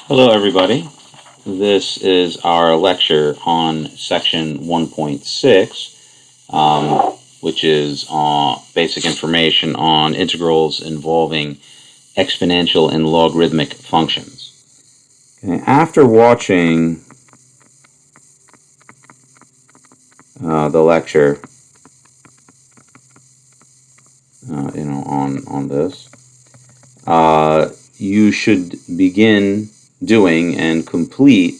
Hello, everybody. This is our lecture on section 1.6, which is basic information on integrals involving exponential and logarithmic functions. Okay, after watching the lecture, on this, you should begin doing and complete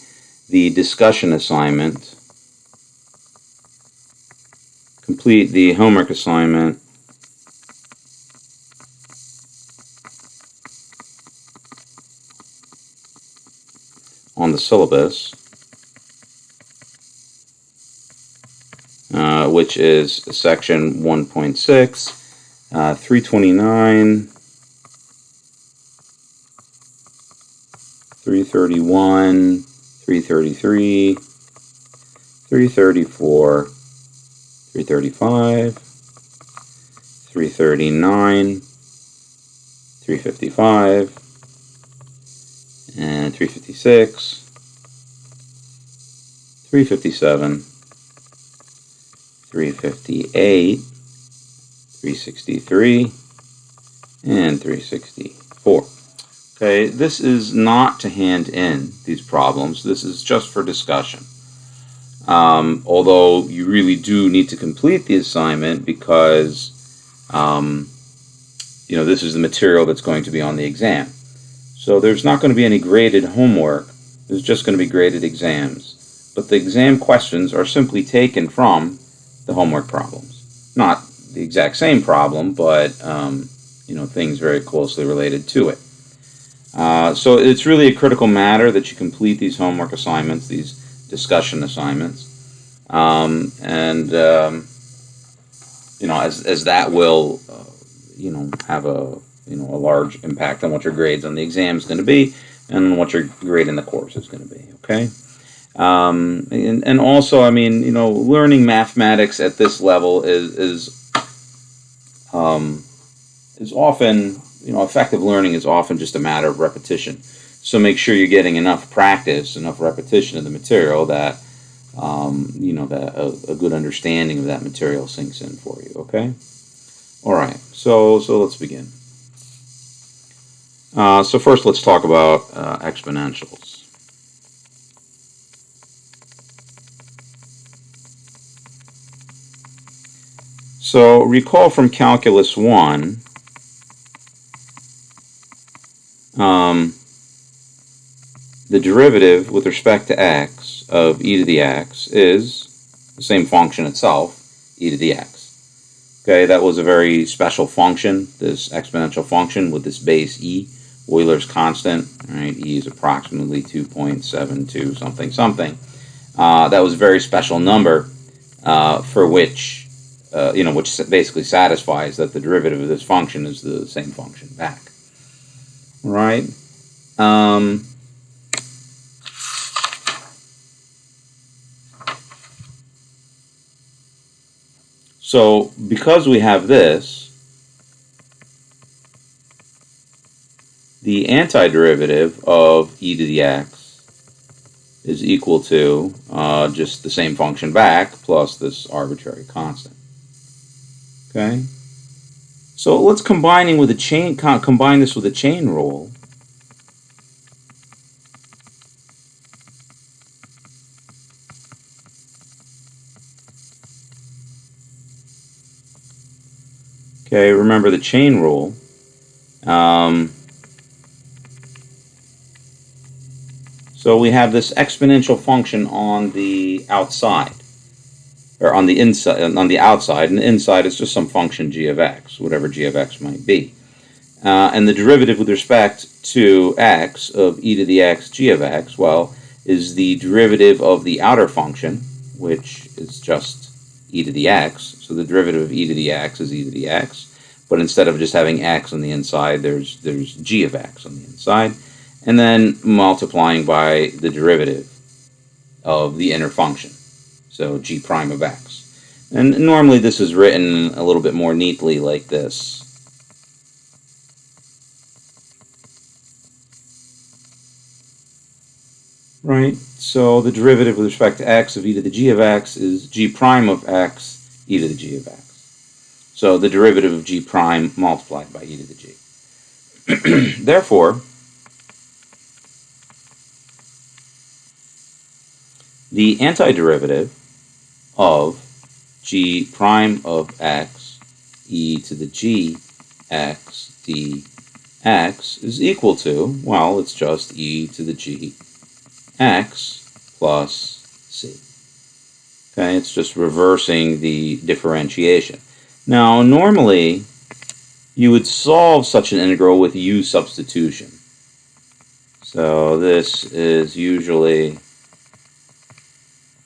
the discussion assignment. Complete the homework assignment on the syllabus, which is section 1.6, 329, 331, 333, 334, 335, 339, 355, and 356, 357, 358, 363, and 364. Okay, this is not to hand in these problems. This is just for discussion. Although you really do need to complete the assignment because, this is the material that's going to be on the exam. So there's not going to be any graded homework. There's just going to be graded exams. But the exam questions are simply taken from the homework problems. Not the exact same problem, but, things very closely related to it. So it's really a critical matter that you complete these homework assignments, these discussion assignments, as that will, have a large impact on what your grades on the exam is going to be, and what your grade in the course is going to be. Okay, and also, learning mathematics at this level is often. Effective learning is often just a matter of repetition. So make sure you're getting enough practice, enough repetition of the material that, that a good understanding of that material sinks in for you, okay? All right, so let's begin. So first let's talk about exponentials. So recall from Calculus 1, the derivative with respect to x of e to the x is the same function itself, e to the x. Okay, that was a very special function, this exponential function with this base e, Euler's constant. Right, e is approximately 2.72 something something. That was a very special number for which, which basically satisfies that the derivative of this function is the same function back. Right? So because we have this, the antiderivative of e to the x is equal to just the same function back plus this arbitrary constant. Okay? So let's combine this with a chain rule. Okay, remember the chain rule. So we have this exponential function on the outside, or on the inside, on the outside, and the inside is just some function g of x, whatever g of x might be. And the derivative with respect to x of e to the x g of x, well, is the derivative of the outer function, which is just e to the x. So the derivative of e to the x is e to the x. But instead of just having x on the inside, there's g of x on the inside. And then multiplying by the derivative of the inner function, so g prime of x. And normally this is written a little bit more neatly like this. right? So the derivative with respect to x of e to the g of x is g prime of x e to the g of x. So the derivative of g prime multiplied by e to the g. Therefore, the antiderivative of g prime of x e to the g x dx is equal to, well, it's just e to the g x plus c. Okay, it's just reversing the differentiation. Now, normally, you would solve such an integral with u substitution. So this is usually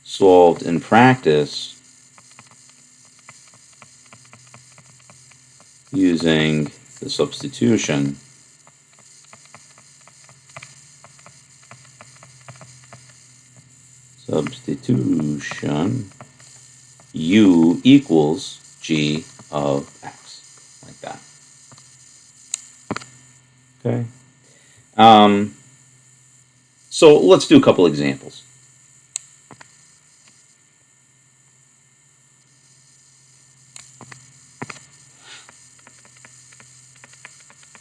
solved in practice using the substitution u equals g of x, like that. Okay. So let's do a couple examples.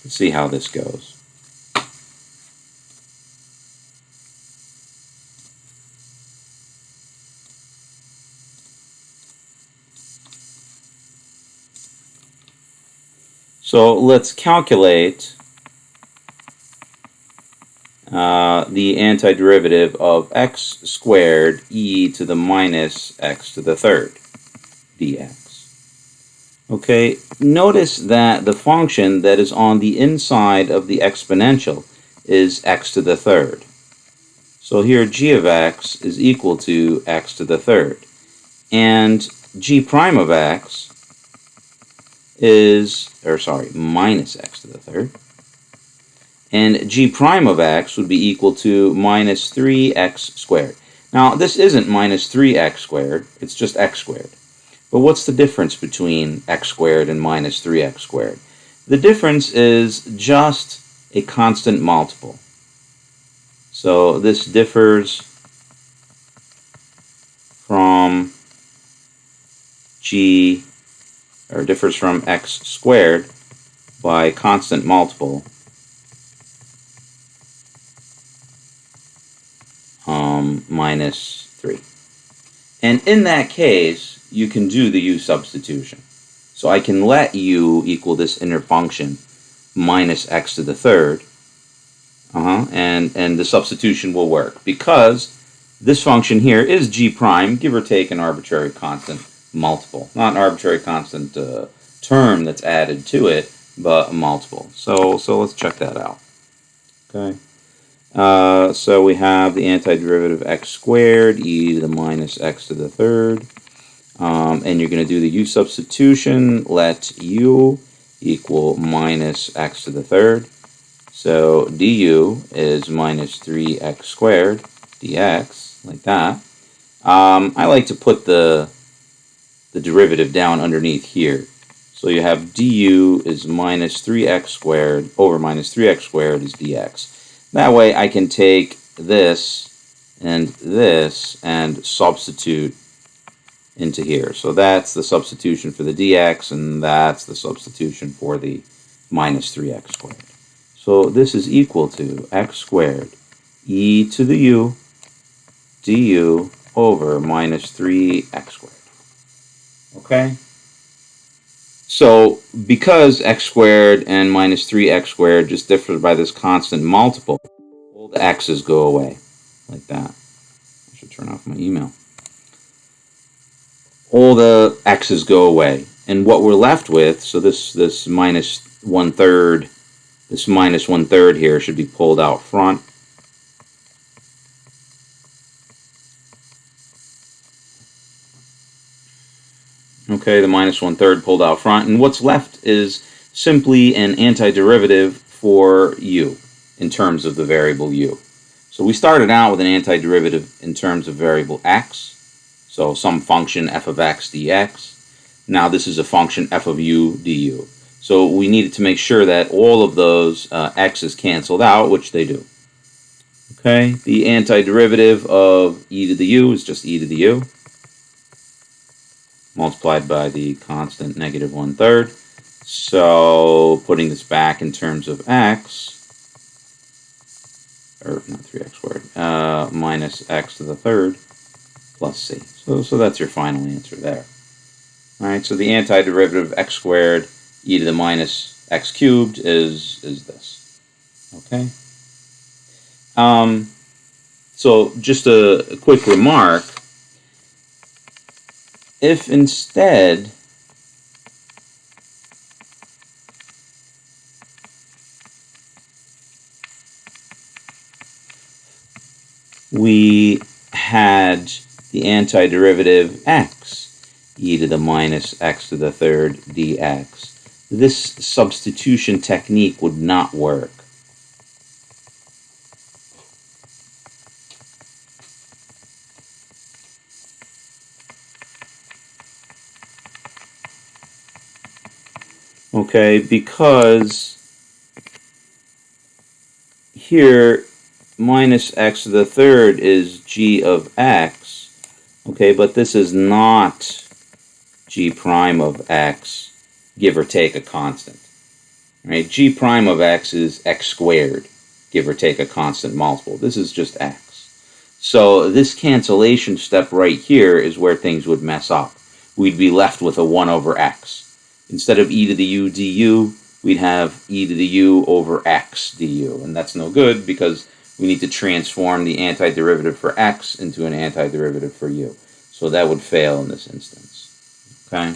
Let's see how this goes. So let's calculate the antiderivative of x squared e to the minus x to the third dx. Okay, notice that the function that is on the inside of the exponential is x to the third. So here g of x is equal to x to the third. And g prime of x is, minus x to the third. And g prime of x would be equal to minus 3x squared. Now, this isn't minus 3x squared, it's just x squared. But what's the difference between x squared and minus 3x squared? The difference is just a constant multiple. So this differs from x squared by a constant multiple minus 3. And in that case, you can do the u substitution. So I can let u equal this inner function minus x to the third, and the substitution will work because this function here is g prime, give or take an arbitrary constant multiple. Not an arbitrary constant term that's added to it, but a multiple. So let's check that out. Okay. So we have the antiderivative x squared e to the minus x to the third. And you're going to do the u substitution. Let u equal minus x to the third. So du is minus 3x squared dx, like that. I like to put the derivative down underneath here. So you have du is minus 3x squared over minus 3x squared is dx. That way I can take this and substitute into here. So that's the substitution for the dx, and that's the substitution for the minus 3x squared. So this is equal to x squared e to the u du over minus 3x squared. Okay? So because x squared and minus 3x squared just differ by this constant multiple, all the x's go away, like that. I should turn off my email. All the x's go away. And what we're left with, so this minus 1/3, this minus 1/3 here should be pulled out front. Okay, the minus 1/3 pulled out front. And what's left is simply an antiderivative for u in terms of the variable u. So we started out with an antiderivative in terms of variable x. So some function f of x dx. Now this is a function f of u du. So we needed to make sure that all of those x's canceled out, which they do. Okay. Okay, the antiderivative of e to the u is just e to the u multiplied by the constant negative 1/3. So putting this back in terms of x, or not 3x squared, minus x to the third plus c. So that's your final answer there. All right, so the antiderivative of x squared e to the minus x cubed is this. Okay. So just a quick remark. If instead we had the antiderivative x, e to the minus x to the third dx, this substitution technique would not work. Okay, because here minus x to the third is g of x, okay, but this is not g prime of x, give or take a constant. Right? G prime of x is x squared, give or take a constant multiple. This is just x. So this cancellation step right here is where things would mess up. We'd be left with a 1 over x. Instead of e to the u du, we'd have e to the u over x du. And that's no good because we need to transform the antiderivative for x into an antiderivative for u. So that would fail in this instance. Okay.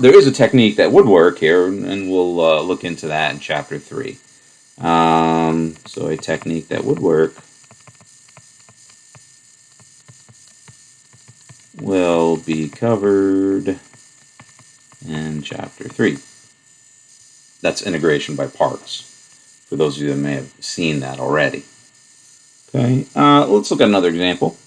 There is a technique that would work here, and we'll look into that in Chapter 3. So a technique that would work will be covered in Chapter 3. That's integration by parts, for those of you that may have seen that already. Okay, let's look at another example.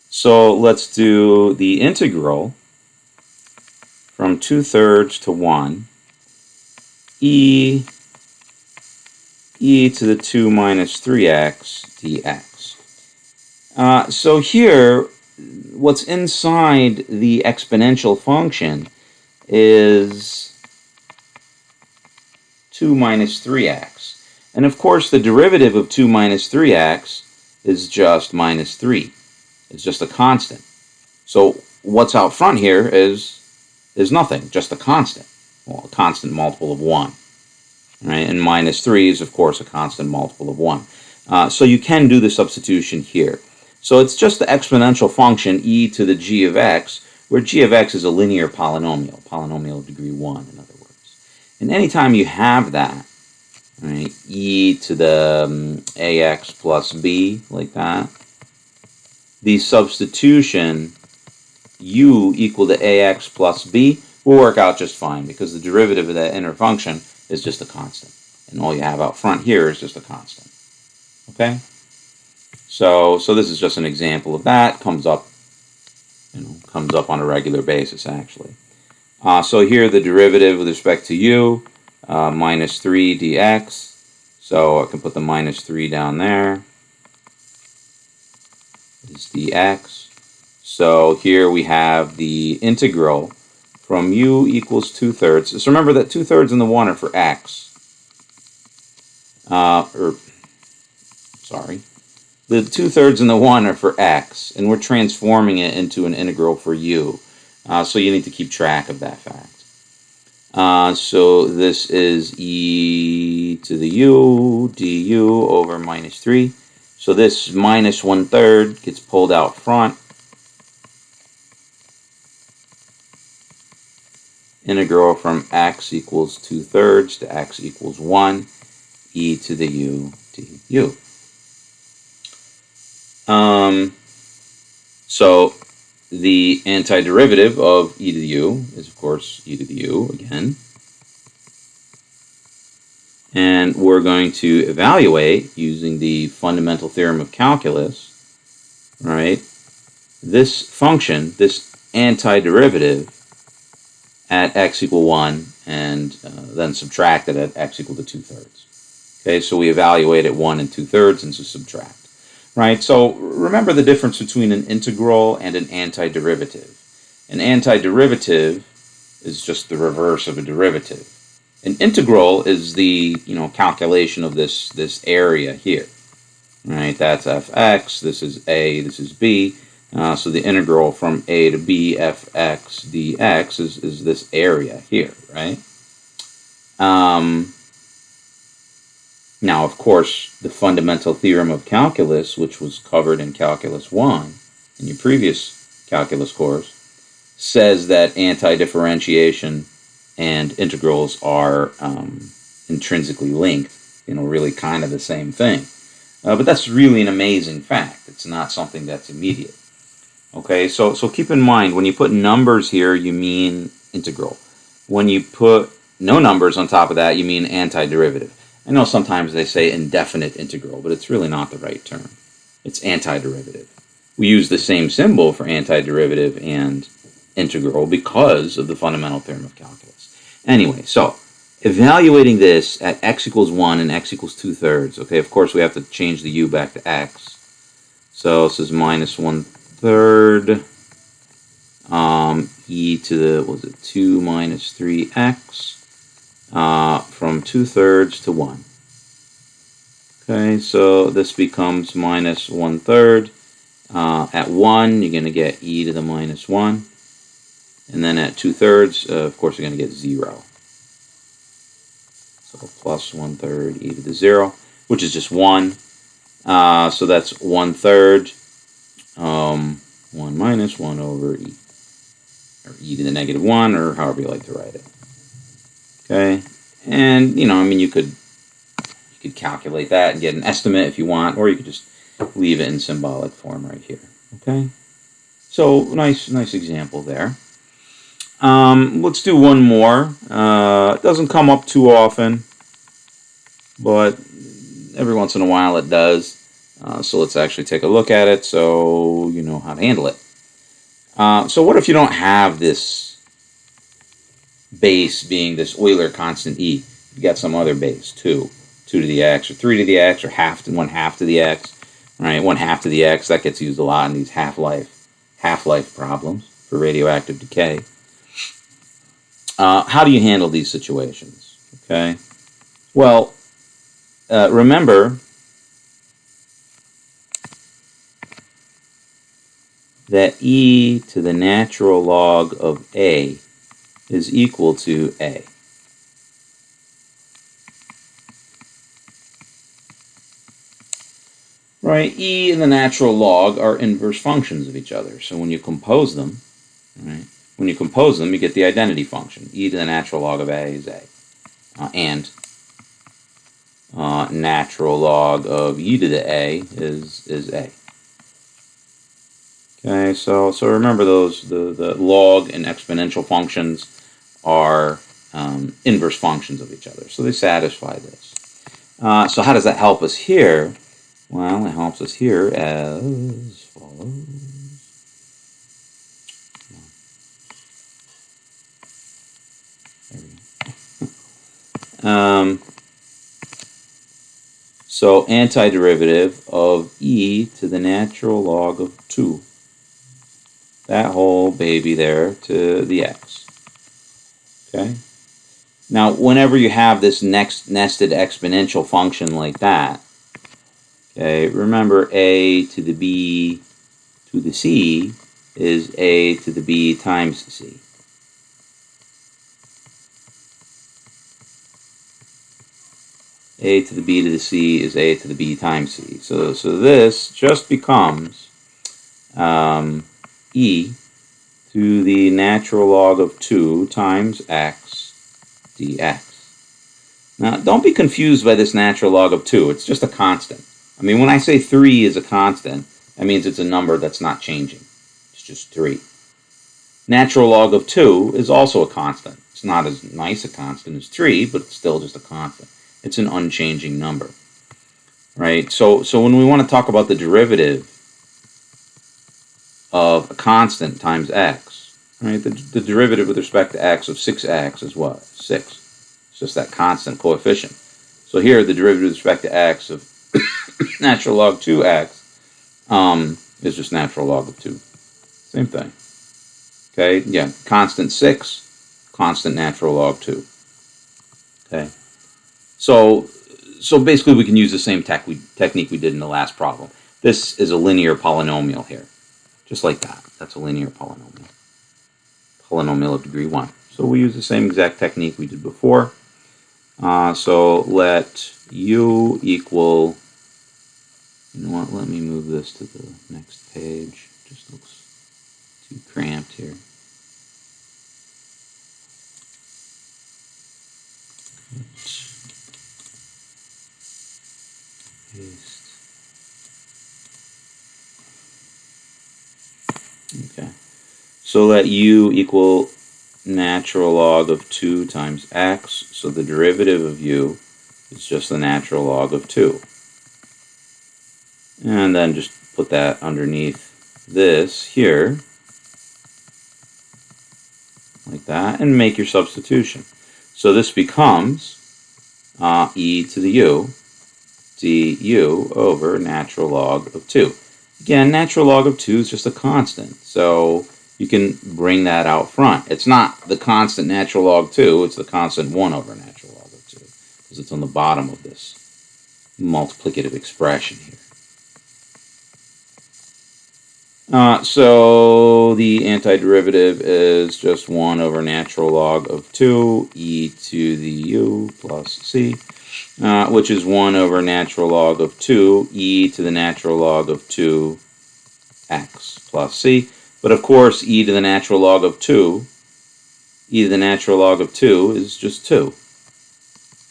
So let's do the integral from 2/3 to 1 e to the 2 minus 3x dx. So here, what's inside the exponential function is 2 minus 3x. And of course, the derivative of 2 minus 3x is just minus 3. It's just a constant. So what's out front here is nothing, just a constant. Well, a constant multiple of 1. Right? And minus 3 is, of course, a constant multiple of 1. So you can do the substitution here. So it's just the exponential function e to the g of x, where g of x is a linear polynomial of degree 1, in other words. And anytime you have that, right, e to the ax plus b, like that, the substitution u equal to ax plus b will work out just fine, because the derivative of that inner function is just a constant. And all you have out front here is just a constant. Okay? So this is just an example of that. Comes up on a regular basis, actually. So here the derivative with respect to u, minus 3 dx. So I can put the minus 3 down there. Is dx. So here we have the integral from u equals 2/3. So remember that 2/3 and the 1 are for x. The 2/3 and the 1 are for x, and we're transforming it into an integral for u. So you need to keep track of that fact. So this is e to the u du over minus 3. So this minus 1/3 gets pulled out front. Integral from x equals 2/3 to x equals 1, e to the u du. So the antiderivative of e to the u is, of course, e to the u again. And we're going to evaluate, using the fundamental theorem of calculus, right, this function, this antiderivative, at x equal 1 and then subtract it at x equal to 2/3. Okay, so we evaluate at 1 and 2/3 and just subtract. Right, so remember the difference between an integral and an antiderivative. An antiderivative is just the reverse of a derivative. An integral is the calculation of this area here. Right, that's fx, this is a, this is b. So the integral from a to b fx dx is this area here, right? Now, of course, the fundamental theorem of calculus, which was covered in Calculus 1 in your previous calculus course, says that antidifferentiation and integrals are intrinsically linked, really kind of the same thing. But that's really an amazing fact. It's not something that's immediate. Okay, so keep in mind, when you put numbers here, you mean integral. When you put no numbers on top of that, you mean antiderivative. I know sometimes they say indefinite integral, but it's really not the right term. It's antiderivative. We use the same symbol for antiderivative and integral because of the fundamental theorem of calculus. Anyway, so evaluating this at x equals 1 and x equals 2/3. Okay, of course we have to change the u back to x. So this is minus 1/3 e to the, 2 minus 3x. From 2/3 to 1. Okay, so this becomes minus 1/3. At 1, you're going to get e to the minus 1. And then at 2/3, of course, you're going to get 0. So plus 1/3 e to the 0, which is just 1. So that's 1/3. 1 minus 1 over e. Or e to the negative 1, or however you like to write it. Okay, and you could calculate that and get an estimate if you want, or you could just leave it in symbolic form right here. Okay, so nice example there. Let's do one more. It doesn't come up too often, but every once in a while it does. So let's actually take a look at it so you know how to handle it. So what if you don't have this base being this Euler constant e? You got some other base, 2 to the x, or 3 to the x, or 1/2 to the x, right? 1/2 to the x, that gets used a lot in these half-life problems for radioactive decay. How do you handle these situations? Okay, well, remember that e to the natural log of a is equal to a. Right, e and the natural log are inverse functions of each other. So when you compose them, right, you get the identity function. E to the natural log of a is a. And natural log of e to the a is a. Okay, so remember those, the log and exponential functions are inverse functions of each other. So they satisfy this. So how does that help us here? Well, it helps us here as follows. There we go. So antiderivative of e to the natural log of 2. That whole baby there to the x. Okay? Now, whenever you have this next nested exponential function like that, okay, remember a to the b to the c is a to the b times c. A to the b to the c is a to the b times c. So this just becomes e to the natural log of 2 times x dx. Now, don't be confused by this natural log of 2. It's just a constant. I mean, when I say 3 is a constant, that means it's a number that's not changing. It's just 3. Natural log of 2 is also a constant. It's not as nice a constant as 3, but it's still just a constant. It's an unchanging number, right? So when we want to talk about the derivative of a constant times x, Right? The derivative with respect to x of 6x is what? 6. It's just that constant coefficient. So here, the derivative with respect to x of natural log 2x is just natural log of 2. Same thing. Okay, yeah, constant 6, constant natural log 2. Okay, so basically we can use the same technique we did in the last problem. This is a linear polynomial here, just like that. That's a linear polynomial. Polynomial of degree 1. So we use the same exact technique we did before. So let u equal, you know what, let me move this to the next page. Just looks too cramped here. Paste. Okay. So let u equal natural log of 2 times x. So the derivative of u is just the natural log of 2. And then just put that underneath this here, like that, and make your substitution. So this becomes e to the u du over natural log of 2. Again, natural log of 2 is just a constant, so you can bring that out front. It's not the constant natural log 2, it's the constant 1 over natural log of 2, because it's on the bottom of this multiplicative expression here. So the antiderivative is just 1 over natural log of 2 e to the u plus c, which is 1 over natural log of 2 e to the natural log of 2 x plus c. But of course, e to the natural log of 2 is just 2.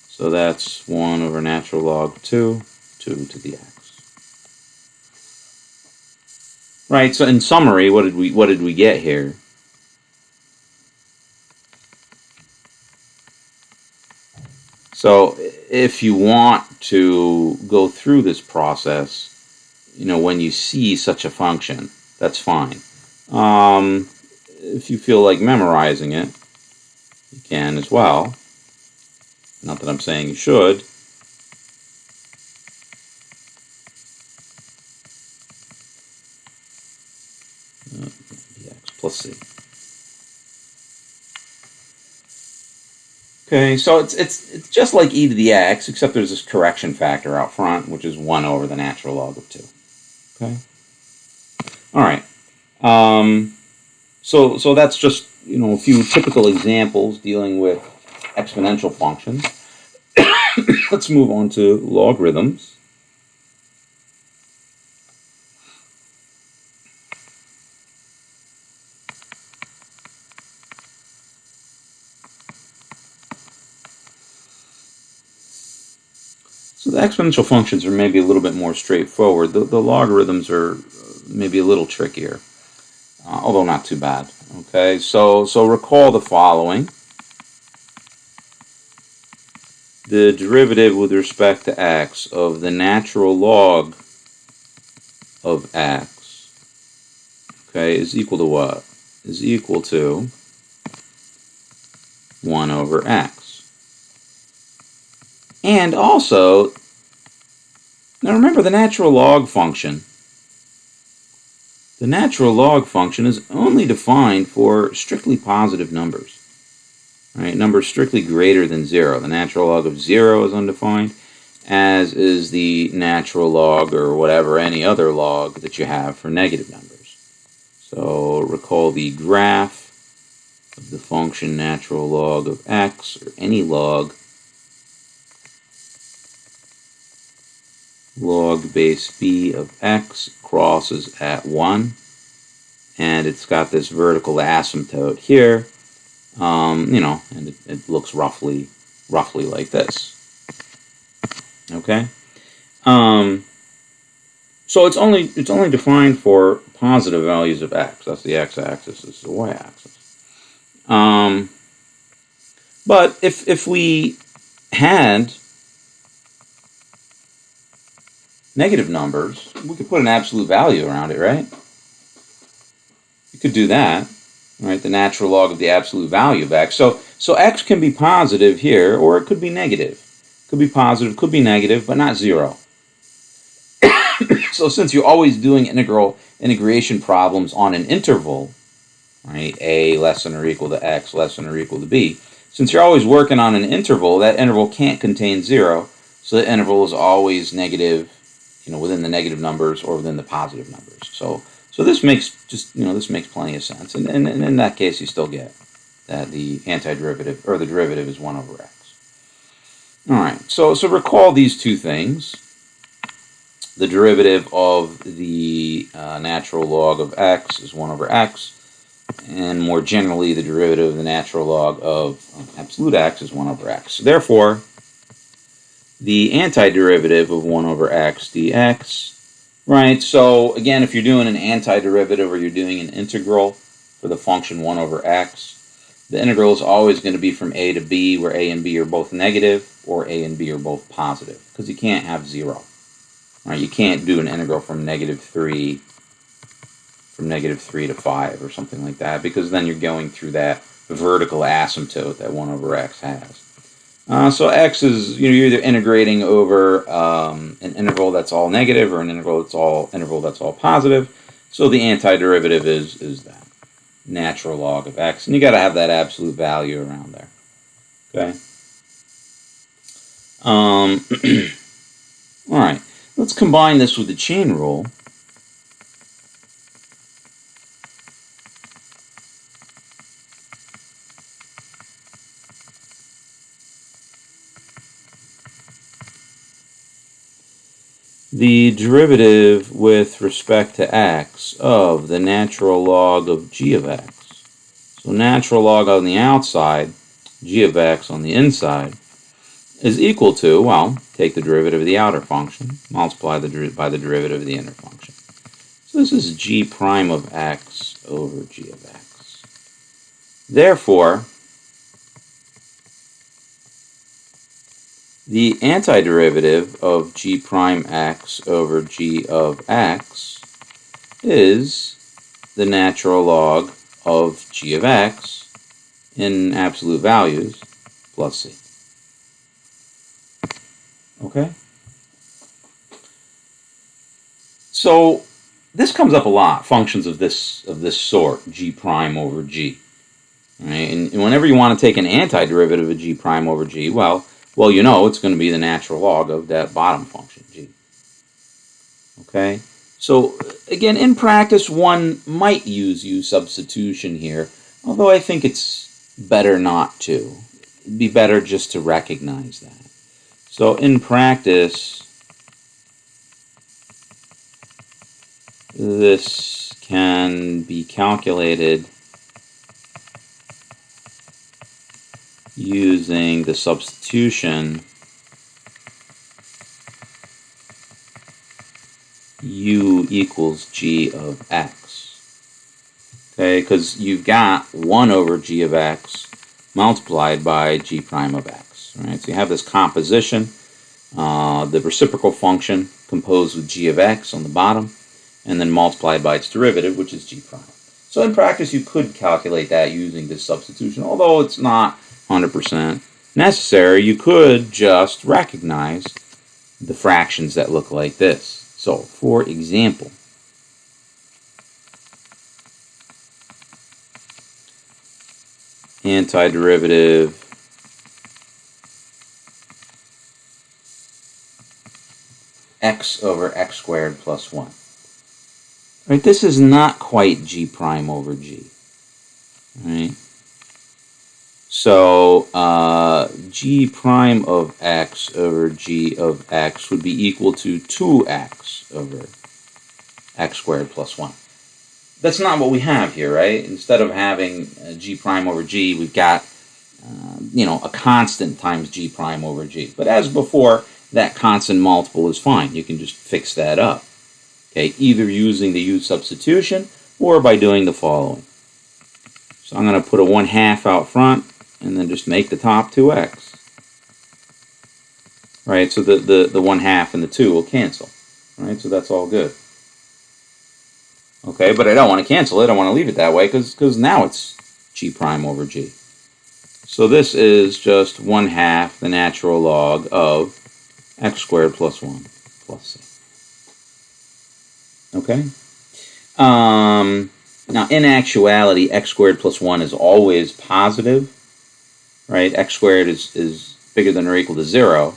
So that's 1 over natural log 2, 2 to the x. Right, so in summary, what did we get here? So if you want to go through this process, when you see such a function, that's fine. If you feel like memorizing it, you can as well. Not that I'm saying you should. Bx plus c. Okay, so it's just like e to the x, except there's this correction factor out front, which is 1 over the natural log of 2. Okay. All right. So that's just a few typical examples dealing with exponential functions. Let's move on to logarithms. So the exponential functions are maybe a little bit more straightforward. The logarithms are maybe a little trickier, although not too bad. Okay, so recall the following. The derivative with respect to x of the natural log of x, okay, is equal to what? Is equal to 1 over x. And also, now remember the natural log function. The natural log function is only defined for strictly positive numbers. Right? Numbers strictly greater than 0. The natural log of 0 is undefined, as is the natural log or whatever, any other log that you have for negative numbers. So recall the graph of the function natural log of x, or any log base b of x crosses at 1, and it's got this vertical asymptote here, and it looks roughly like this. Okay, so it's only defined for positive values of x. That's the x-axis. This is the y-axis. But if we had negative numbers, we could put an absolute value around it, right? You could do that. right? The natural log of the absolute value of x. So x can be positive here, or it could be negative. Could be positive, could be negative, but not 0. So since you're always doing integration problems on an interval, right, a less than or equal to x less than or equal to b, since you're always working on an interval, that interval can't contain 0, so the interval is always negative, within the negative numbers or within the positive numbers. So this makes this makes plenty of sense, and in that case you still get that the antiderivative or the derivative is 1 over x. All right, so recall these two things. The derivative of the natural log of x is 1 over x, and more generally the derivative of the natural log of absolute x is 1 over x. Therefore, the antiderivative of 1 over x dx, right? So again, if you're doing an antiderivative or you're doing an integral for the function 1 over x, the integral is always going to be from a to b, where a and b are both negative, or a and b are both positive, because you can't have 0. Right? You can't do an integral from -3 to 5 or something like that, because then you're going through that vertical asymptote that 1 over x has. So x is, you're either integrating over an interval that's all negative or an interval that's all positive. So the antiderivative is that natural log of x, and you got to have that absolute value around there. Okay. All right. Let's combine this with the chain rule. The derivative with respect to x of the natural log of g of x. So natural log on the outside, g of x on the inside, is equal to, well, take the derivative of the outer function, multiply by the derivative of the inner function. So this is g prime of x over g of x. Therefore, the antiderivative of g prime x over g of x is the natural log of g of x in absolute values plus c. Okay? So this comes up a lot, functions of this sort, g prime over g. Right? And whenever you want to take an antiderivative of g prime over g, well, it's going to be the natural log of that bottom function, g. Okay? So, again, in practice, one might use u substitution here, although I think it's better not to. It'd be better just to recognize that. So, in practice, this can be calculated using the substitution u equals g of x. Okay, because you've got 1 over g of x multiplied by g prime of x. Right? So you have this composition, the reciprocal function composed with g of x on the bottom, and then multiplied by its derivative, which is g prime. So in practice, you could calculate that using this substitution, although it's not 100% necessary. You could just recognize the fractions that look like this. So, for example, antiderivative x over x squared plus 1. Right, this is not quite g prime over g. Right? So, g prime of x over g of x would be equal to 2x over x squared plus 1. That's not what we have here, right? Instead of having g prime over g, we've got, a constant times g prime over g. But as before, that constant multiple is fine. You can just fix that up. Okay, either using the u substitution or by doing the following. So I'm going to put a 1/2 out front and then just make the top 2x. Right, so the 1/2 and the 2 will cancel. Right, so that's all good. Okay, but I don't want to cancel it. I want to leave it that way because now it's g prime over g. So this is just 1/2 the natural log of x squared plus 1 plus c. Okay? Now, in actuality, x squared plus 1 is always positive, right? X squared is bigger than or equal to 0.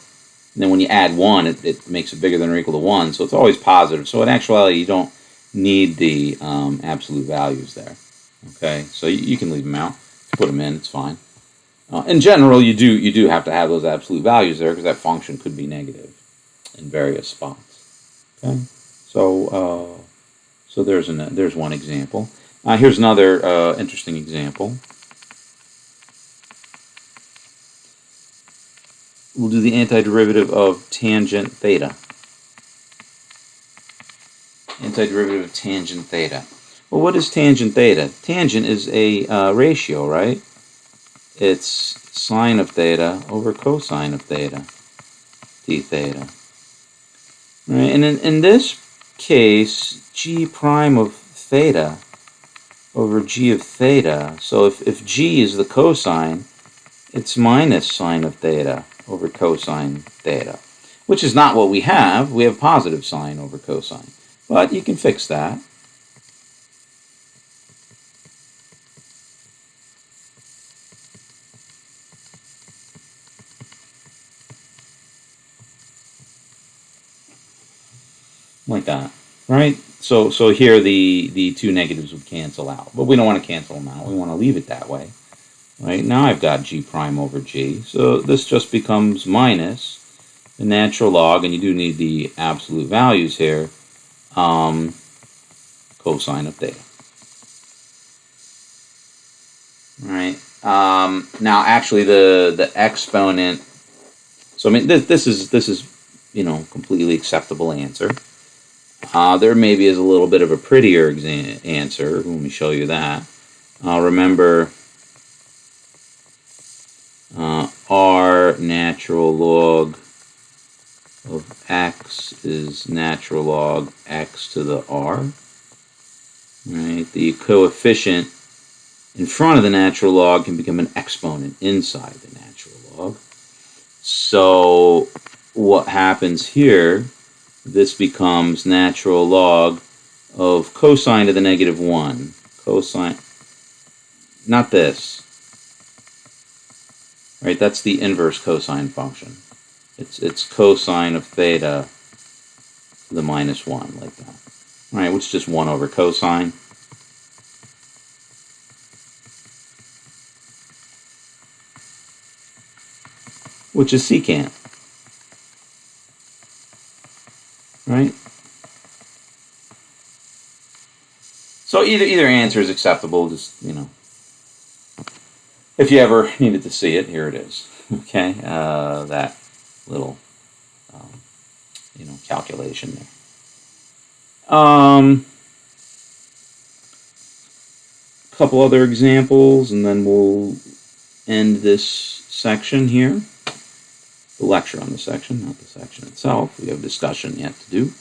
And then when you add 1, it makes it bigger than or equal to 1. So it's always positive. So in actuality, you don't need the absolute values there. Okay? So you can leave them out. Put them in. It's fine. In general, you do have to have those absolute values there because that function could be negative in various spots. Okay? So there's one example. Here's another interesting example. We'll do the antiderivative of tangent theta. Antiderivative of tangent theta. Well, what is tangent theta? Tangent is a ratio, right? It's sine of theta over cosine of theta, d theta. Right? And in this case, g prime of theta over g of theta. So if g is the cosine, it's minus sine of theta over cosine theta, which is not what we have. We have positive sine over cosine. But you can fix that. Like that, right? So here the two negatives would cancel out. But we don't want to cancel them out. We want to leave it that way. Right? Now I've got g prime over g. So this just becomes minus the natural log, and you do need the absolute values here, cosine of theta. Right? Now actually the exponent, so I mean this is completely acceptable answer. There maybe is a little bit of a prettier answer. Let me show you that. Remember, r natural log of x is natural log x to the r. Right? The coefficient in front of the natural log can become an exponent inside the natural log. So what happens here, this becomes natural log of cosine to the negative 1. Cosine, not this. Right, that's the inverse cosine function. It's cosine of theta to the minus 1, like that. All right, which is just 1 over cosine. Which is secant. Right? So either answer is acceptable, just, if you ever needed to see it, here it is. Okay, that little, calculation there. Couple other examples, and then we'll end this section here. The lecture on the section, not the section itself. We have discussion yet to do.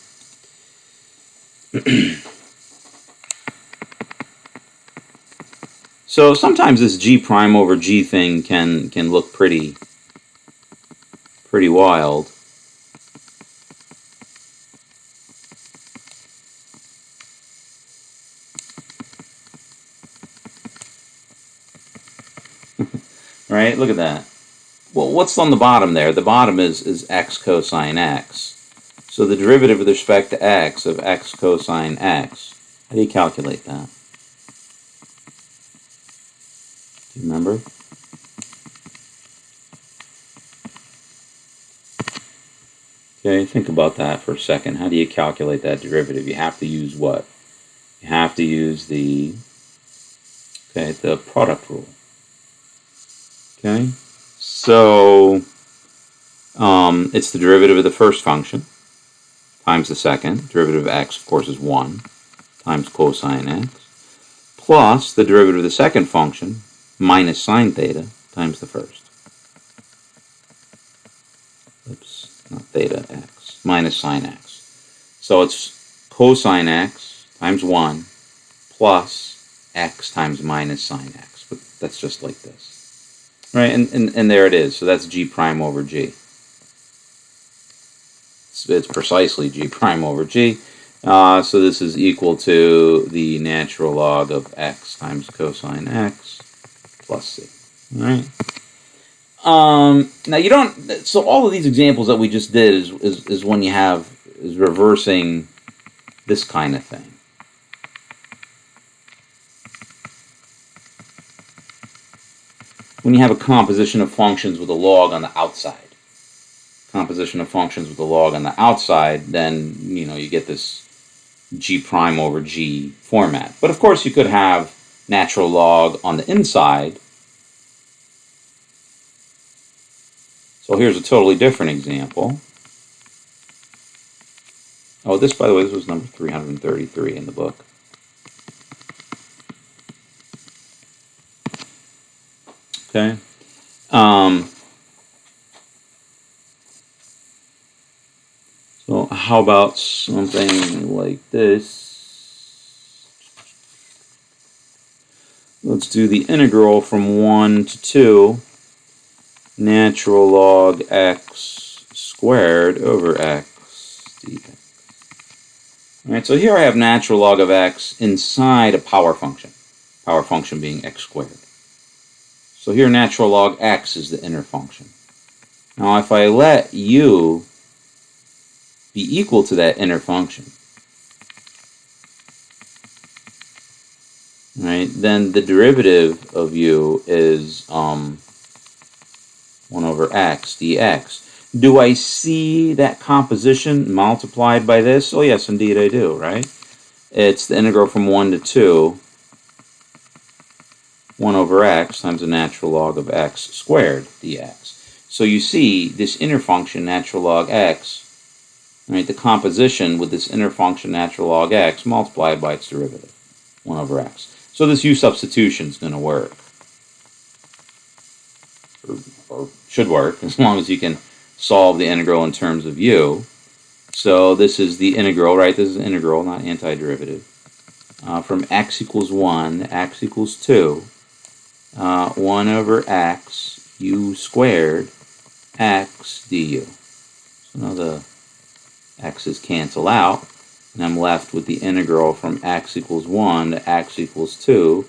So sometimes this g prime over g thing can look pretty wild. Right? Look at that. Well, what's on the bottom there? The bottom is x cosine x. So the derivative with respect to x of x cosine x. How do you calculate that? Do you remember? Okay, think about that for a second. How do you calculate that derivative? You have to use what? You have to use the product rule. Okay, so it's the derivative of the first function times the second. Derivative of x, of course, is 1 times cosine x, plus the derivative of the second function minus sine theta times the first. Oops, not theta x, minus sine x. So it's cosine x times 1 plus x times minus sine x. But that's just like this. Right, and there it is. So that's g prime over g. It's precisely g prime over g. So this is equal to the natural log of x times cosine x plus c. All right. Now you don't. So all of these examples that we just did is when you have is reversing this kind of thing. When you have a composition of functions with a log on the outside. Composition of functions with a log on the outside, then you get this g prime over g format. But of course you could have natural log on the inside. So here's a totally different example. Oh, this, by the way, this was number 333 in the book. Okay. So how about something like this? Let's do the integral from 1 to 2 natural log x squared over x dx. All right, so here I have natural log of x inside a power function being x squared. So here natural log x is the inner function. Now if I let u be equal to that inner function, right, then the derivative of u is 1 over x dx. Do I see that composition multiplied by this? Oh yes, indeed I do, right? It's the integral from 1 to 2, 1 over x times the natural log of x squared dx. So you see this inner function, natural log x, right, the composition with this inner function, natural log x, multiplied by its derivative, 1 over x. So this u substitution is going to work. Or should work, as long as you can solve the integral in terms of u. So this is the integral, right? This is integral, not antiderivative. From x equals 1 to x equals 2. 1 over x u squared x du. So now the x's cancel out, and I'm left with the integral from x equals 1 to x equals 2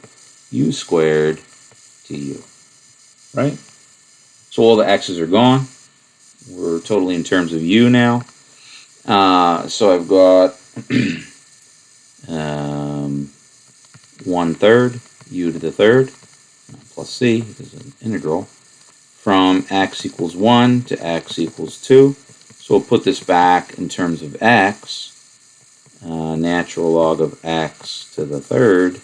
u squared du. Right? So all the x's are gone. We're totally in terms of u now. So I've got 1/3 u to the third plus c, this is an integral, from x equals 1 to x equals 2. So we'll put this back in terms of x, natural log of x to the third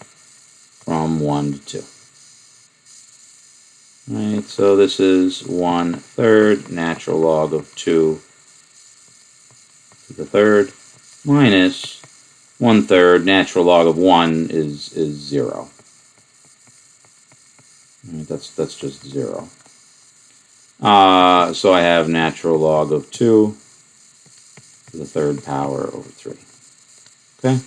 from 1 to 2. Right, so this is 1/3 natural log of 2 to the third minus 1/3 natural log of 1 is 0. Right, that's just 0. So I have natural log of 2 to the third power over 3. Okay?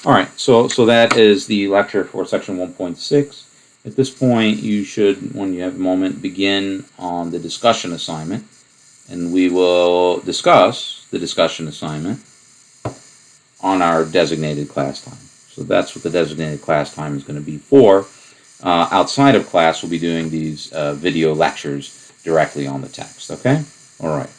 All right, so that is the lecture for section 1.6. At this point, you should, when you have a moment, begin on the discussion assignment, and we will discuss the discussion assignment on our designated class time. So that's what the designated class time is going to be for. Outside of class, we'll be doing these video lectures directly on the text, okay? All right.